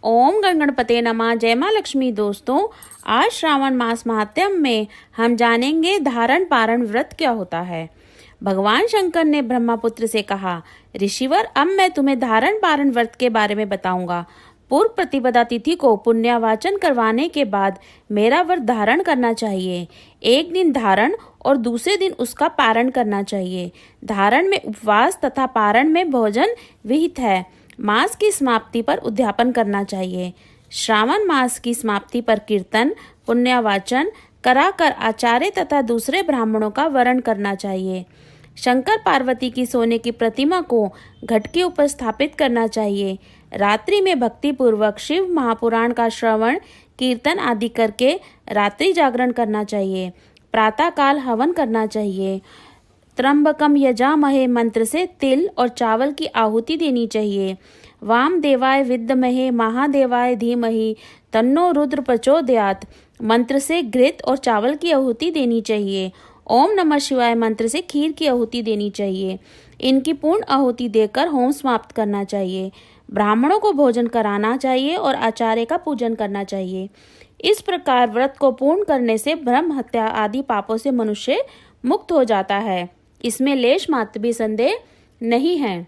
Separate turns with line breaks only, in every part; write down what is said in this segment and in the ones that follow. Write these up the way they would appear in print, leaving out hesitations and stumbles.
ओम गणपते नमः। जय माँ लक्ष्मी। दोस्तों, आज श्रावण मास महात्म्य में हम जानेंगे धारण पारण व्रत क्या होता है। भगवान शंकर ने ब्रह्मपुत्र से कहा, ऋषिवर, अब मैं तुम्हें धारण पारण व्रत के बारे में बताऊंगा। पूर्व प्रतिपदा तिथि को पुण्यवाचन करवाने के बाद मेरा व्रत धारण करना चाहिए। एक दिन धारण और दूसरे दिन उसका पारण करना चाहिए। धारण में उपवास तथा पारण में भोजन विहित है। मास की समाप्ति पर उद्यापन करना चाहिए। श्रावण मास की समाप्ति पर कीर्तन पुण्यवाचन कराकर आचार्य तथा दूसरे ब्राह्मणों का वरण करना चाहिए। शंकर पार्वती की सोने की प्रतिमा को घट के ऊपर स्थापित करना चाहिए। रात्रि में भक्ति पूर्वक शिव महापुराण का श्रवण कीर्तन आदि करके रात्रि जागरण करना चाहिए। प्रातः काल हवन करना चाहिए। त्र्यंबकम यजामहे मंत्र से तिल और चावल की आहुति देनी चाहिए। वाम देवाय विद्महे महादेवाय धीमहि तन्नो रुद्र प्रचोदयात् मंत्र से घृत और चावल की आहुति देनी चाहिए। ओम नमः शिवाय मंत्र से खीर की आहुति देनी चाहिए। इनकी पूर्ण आहुति देकर होम समाप्त करना चाहिए। ब्राह्मणों को भोजन कराना चाहिए और आचार्य का पूजन करना चाहिए। इस प्रकार व्रत को पूर्ण करने से ब्रह्म हत्या आदि पापों से मनुष्य मुक्त हो जाता है। इसमें लेश मात्र भी संदेह नहीं है।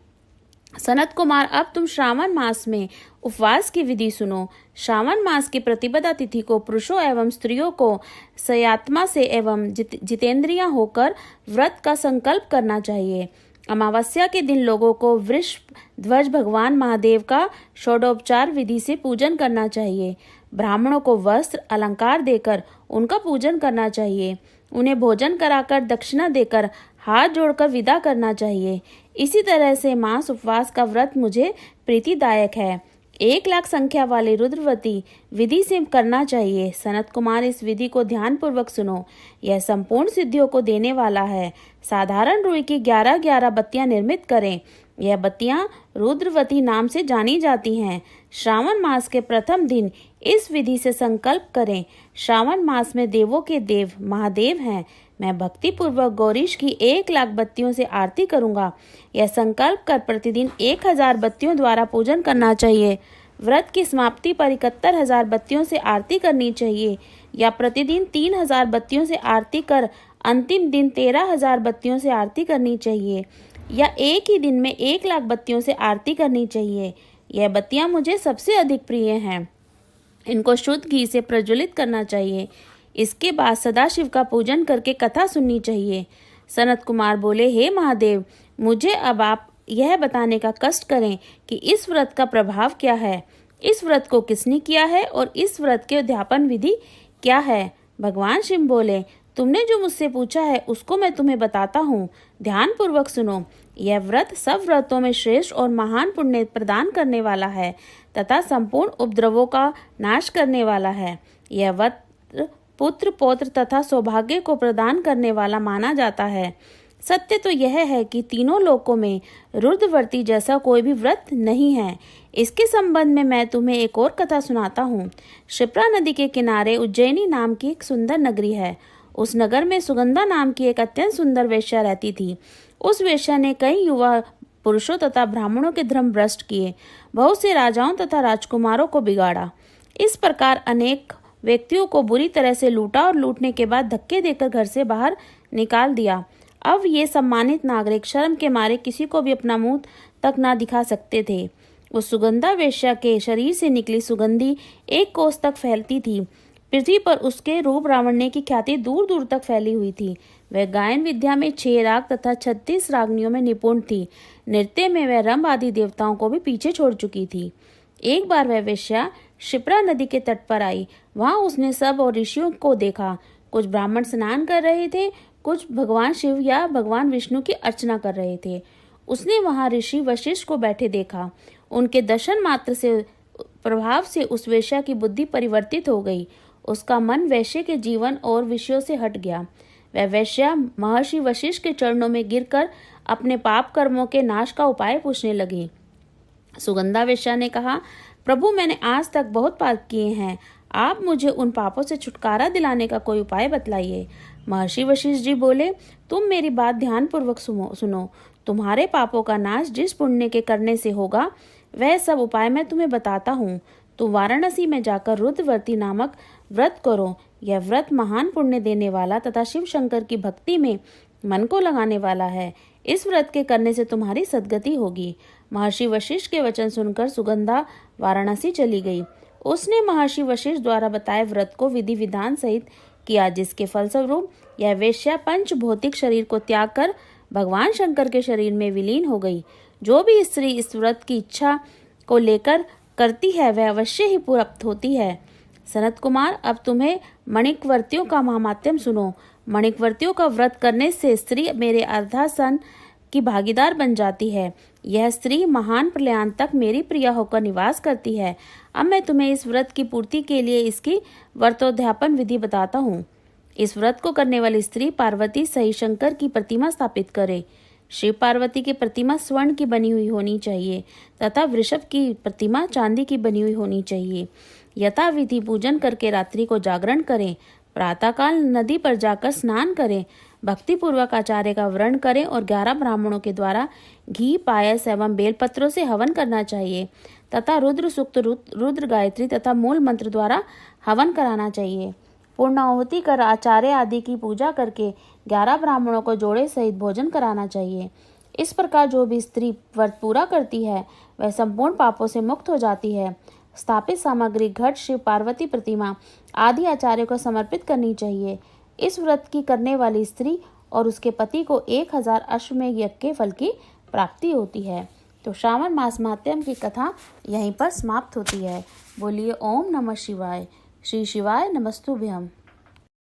सनत कुमार, अब तुम श्रावण मास में उपवास की विधि सुनो। श्रावण मास की प्रतिपदा तिथि को पुरुषों एवं स्त्रियों को सयात्मा से एवं जितेंद्रिय होकर व्रत का संकल्प करना चाहिए। अमावस्या के दिन लोगों को वृष ध्वज भगवान महादेव का षोडोपचार विधि से पूजन करना चाहिए। ब्राह्मणों को वस्त्र अलंकार देकर उनका पूजन करना चाहिए। उन्हें भोजन कराकर दक्षिणा देकर हाथ जोड़कर विदा करना चाहिए। इसी तरह से मास उपवास का व्रत मुझे प्रीतिदायक है। 1,00,000 संख्या वाले रुद्रवती विधि से करना चाहिए। सनत कुमार, इस विधि को ध्यान पूर्वक सुनो। यह संपूर्ण सिद्धियों को देने वाला है। साधारण रुई की 11 बत्तियां निर्मित करें। यह बत्तियां रुद्रवती नाम से जानी जाती हैं। श्रावण मास के प्रथम दिन इस विधि से संकल्प करें। श्रावण मास में देवों के देव महादेव हैं। मैं भक्ति पूर्वक गौरीश की 1,00,000 बत्तियों से आरती करूंगा। यह संकल्प कर प्रतिदिन 1,000 बत्तियों द्वारा पूजन करना चाहिए। व्रत की समाप्ति पर 71,000 बत्तियों से आरती करनी चाहिए या प्रतिदिन 3,000 बत्तियों से आरती कर अंतिम दिन 13,000 बत्तियों से आरती करनी चाहिए या एक ही दिन में 1,00,000 बत्तियों से आरती करनी चाहिए। यह बत्तियां मुझे सबसे अधिक प्रिय हैं। इनको शुद्ध घी से प्रज्वलित करना चाहिए। इसके बाद सदाशिव का पूजन करके कथा सुननी चाहिए। सनत कुमार बोले, हे महादेव, मुझे अब आप यह बताने का कष्ट करें कि इस व्रत का प्रभाव क्या है। इस व्रत को किसने किया है और इस व्रत के उद्यापन विधि क्या है। भगवान शिव बोले, तुमने जो मुझसे पूछा है उसको मैं तुम्हें बताता हूँ। ध्यान पूर्वक सुनो। यह व्रत सब व्रतों में श्रेष्ठ और महान पुण्य प्रदान करने वाला है तथा संपूर्ण उपद्रवों का नाश करने वाला है। यह व्रत पुत्र पौत्र तथा सौभाग्य को प्रदान करने वाला माना जाता है। सत्य तो यह है कि तीनों लोकों में रुद्रवर्ती जैसा कोई भी व्रत नहीं है। इसके संबंध में मैं तुम्हें एक और कथा सुनाता हूँ। शिप्रा नदी के किनारे उज्जैनी नाम की एक सुंदर नगरी है। उस नगर में सुगंधा नाम की एक अत्यंत सुंदर वेश्या रहती थी। उस वेश्या ने कई युवा पुरुषों तथा ब्राह्मणों के धर्म भ्रष्ट किए। बहुत से राजाओं तथा राजकुमारों को बिगाड़ा। इस प्रकार अनेक व्यक्तियों को बुरी तरह से लूटा और लूटने के बाद धक्के देकर घर से बाहर निकाल दिया। अब ये सम्मानित नागरिक शर्म के मारे किसी को भी अपना मुंह तक ना दिखा सकते थे। उस सुगंधा वेश्या के शरीर से निकली सुगंधी 1 कोस तक फैलती थी। पृथ्वी पर उसके रूप लावण्य की ख्याति दूर दूर तक फैली हुई थी। वह गायन विद्या में 6 राग तथा 36 रागनियों में निपुण थी। नृत्य में वह रंभ आदि देवताओं को भी पीछे छोड़ चुकी थी। एक बार वह वेश्या शिप्रा नदी के तट पर आई। वहां उसने सब और ऋषियों को देखा। कुछ ब्राह्मण स्नान कर रहे थे, कुछ भगवान शिव या भगवान विष्णु की अर्चना कर रहे थे। उसने वहां ऋषि वशिष्ठ को बैठे देखा। उनके दर्शन मात्र से प्रभाव से उस वेश्या की बुद्धि परिवर्तित हो गई। उसका मन वैश्य के जीवन और विषयों से हट गया। वह वैश्या महर्षि वशिष्ठ के चरणों में गिरकर अपने पाप कर्मों के नाश का उपाय पूछने लगी। सुगंधा वेश्या ने कहा, प्रभु, मैंने आज तक बहुत पाप किए हैं। आप मुझे उन पापों से छुटकारा दिलाने का कोई उपाय बतलाइए। महर्षि वशिष्ठ जी बोले, तुम मेरी बात ध्यान पूर्वक सुनो। तुम्हारे पापों का नाश जिस पुण्य के करने से होगा वह सब उपाय मैं तुम्हें बताता हूँ। तुम वाराणसी में जाकर रुद्रव्रती नामक व्रत करो। यह व्रत महान पुण्य देने वाला तथा शिव शंकर की भक्ति में मन को लगाने वाला है। इस व्रत के करने से तुम्हारी सद्गति होगी। महर्षि वशिष्ठ के वचन सुनकर सुगंधा वाराणसी चली गई। उसने महर्षि वशिष्ठ द्वारा बताए व्रत को विधि विधान सहित किया, जिसके फलस्वरूप यह वेश्या पंच भौतिक शरीर को त्याग कर भगवान शंकर के शरीर में विलीन हो गई। जो भी स्त्री इस व्रत की इच्छा को लेकर करती है वह अवश्य ही प्राप्त होती है। सनत कुमार, अब तुम्हें मणिकवर्तियों का महात्म्य सुनो। मणिकवर्तियों का व्रत करने से स्त्री मेरे अर्धासन की भागीदार बन जाती है। यह स्त्री महान प्रलयान तक मेरी प्रिया होकर निवास करती है। अब मैं तुम्हें इस व्रत की पूर्ति के लिए इसकी व्रतोद्यापन विधि बताता हूँ। इस व्रत को करने वाली स्त्री पार्वती सहित शंकर की प्रतिमा स्थापित करे। शिव पार्वती की प्रतिमा स्वर्ण की बनी हुई होनी चाहिए तथा वृषभ की प्रतिमा चांदी की बनी हुई होनी चाहिए। यथाविधि पूजन करके रात्रि को जागरण करें। प्रातःकाल नदी पर जाकर स्नान करें। भक्तिपूर्वक आचार्य का वर्ण करें और 11 ब्राह्मणों के द्वारा घी, पायस एवं बेलपत्रों से हवन करना चाहिए तथा रुद्र सूक्त, रुद्र गायत्री तथा मूल मंत्र द्वारा हवन कराना चाहिए। पूर्ण आहुति कर आचार्य आदि की पूजा करके 11 ब्राह्मणों को जोड़े सहित भोजन कराना चाहिए। इस प्रकार जो भी स्त्री व्रत पूरा करती है वह संपूर्ण पापों से मुक्त हो जाती है। स्थापित सामग्री घट, शिव पार्वती प्रतिमा आदि आचार्य को समर्पित करनी चाहिए। इस व्रत की करने वाली स्त्री और उसके पति को 1000 अश्वमेध यज्ञ के फल की प्राप्ति होती है। तो श्रावण मास महात्म्य की कथा यहीं पर समाप्त होती है। बोलिए ओम नमः शिवाय। श्री शिवाय नमस्तुभ्यम।